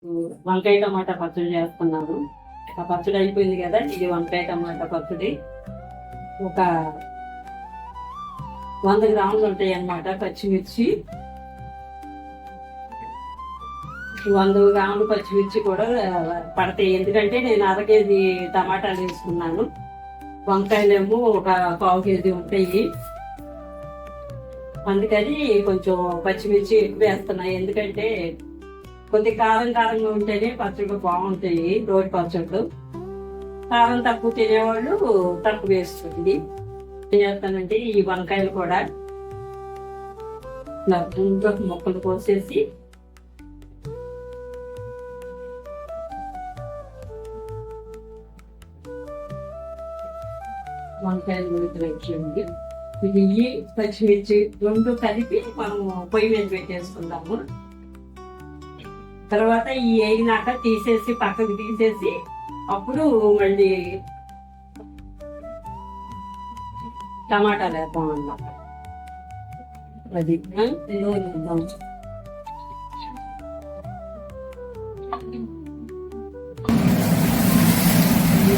వంకాయ టమాటా పచ్చడి చేస్తున్నాను. ఆ పచ్చడి అయిపోయింది కదా, ఇది వంకాయ టమాటా పచ్చడి. ఒక 100 గ్రాములు ఉంటాయి అన్నమాట పచ్చిమిర్చి. 100 గ్రాములు పచ్చిమిర్చి కూడా పడతాయి, ఎందుకంటే నేను 1/2 కేజీ టమాటాలు వేసుకున్నాను. వంకాయలేమో ఒక 1/4 కేజీ ఉంటాయి, అందుకని కొంచెం పచ్చిమిర్చి ఎక్కువ వేస్తున్నాయి. ఎందుకంటే కొద్ది కారం కారంగా ఉంటేనే పచ్చళ్ళు బాగుంటాయి. రోటి పచ్చళ్ళు కారం తక్కువ తినేవాళ్ళు తక్కువ వేస్తుంది. ఏం చేస్తానంటే ఈ వంకాయలు కూడా ఇలా గుండ్ర ముక్కలు కోసేసి వంకాయలు వేయండి. నెయ్యి పచ్చిమిర్చి రెండు కలిపి మనము పొయ్యి మీద పెట్టేసుకుందాము. తర్వాత ఈ వేగినాక తీసేసి పక్కకు తీసేసి అప్పుడు మళ్ళీ టమాటాలు వేద్దాం అన్నమాట. అది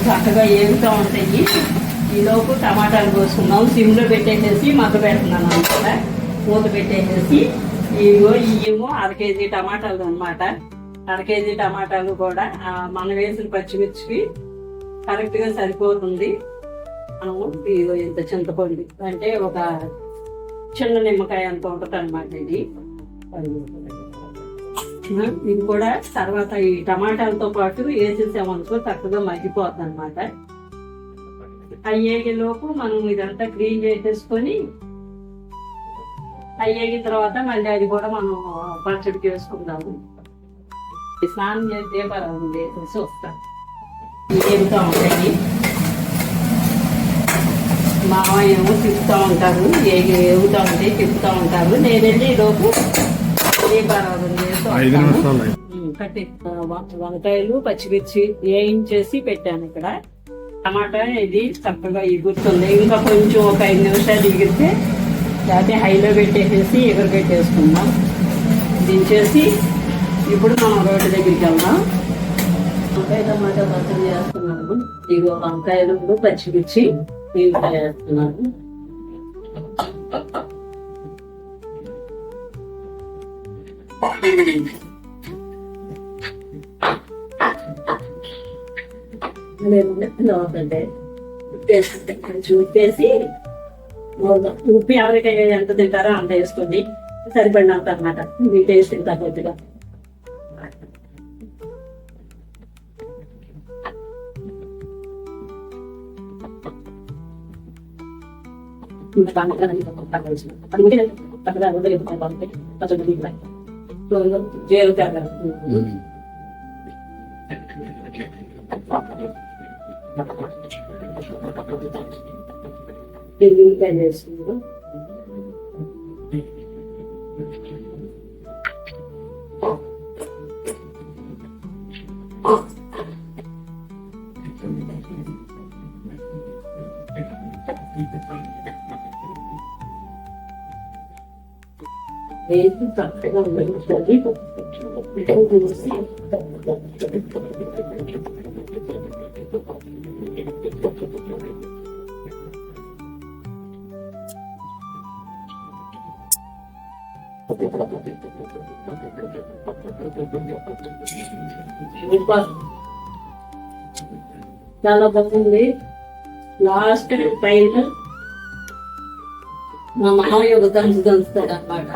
చక్కగా ఏగుతూ ఉంటాయి. ఈలోపు టమాటాలు కోసుకున్నాం. సిమ్లో పెట్టేసేసి మగ్గ పెడుతున్నాను అనమాట. మూత పెట్టేసేసి ఏమో 1/2 కేజీ టమాటాలు అనమాట. 1/2 కేజీ టమాటాలు కూడా మనం వేసిన పచ్చిమిర్చికి కరెక్ట్ గా సరిపోతుంది. మనము ఇదిగో ఇంత చింతపండు అంటే ఒక చిన్న నిమ్మకాయ అంత ఉంటుంది అనమాట. ఇది కూడా తర్వాత ఈ టమాటాలతో పాటు వేసేసామనుకో చక్కగా మగ్గిపోతుంది అనమాట. అయ్యేలోపు మనం ఇదంతా క్లీన్ చేసేసుకొని అయ్యేగిన తర్వాత మళ్ళీ అది కూడా మనం పచ్చడికి వేసుకుందాము. స్నానం చేస్తే వేసేసి వస్తాం. ఏగుతూ ఉంటాయి. మా అమ్మ ఏమో తిప్పుతూ ఉంటారు, ఏగుతూ ఉంటాయి తిప్పుతూ ఉంటారు. నేను వెళ్ళి లోపు కట్టి వంకాయలు పచ్చిమిర్చి వేయించేసి పెట్టాను. ఇక్కడ టమాటా ఇది చక్కగా ఎగురుతుంది. ఇంకా కొంచెం ఒక 5 నిమిషాలు ఎగిరితే లేకపోతే హైలో పెట్టేసేసి ఎగురు పెట్టేసుకుందాం. దించేసి ఇప్పుడు మనం రోడ్డు దగ్గరికి వెళ్దాం. వంకాయ టమాటా పచ్చడి చేస్తున్నాను. ఇగో వంకాయలు పచ్చిమిర్చి నీళ్ళకాయ వేస్తున్నాను. లేదంటే ఉప్పేసి ఉప్పు ఎవరికైనా ఎంత తింటారో అంత వేసుకోండి, సరిపడినంత అన్నమాట. మీ టేస్ట్ తగ్గట్టుగా. వేసుకుంటాం. వేసి చక్కగా వేస్తుంది. చాలా బాగుంది. లాస్ట్ పైన మా మామయ్య ఒక దంచుతాడు అన్నమాట.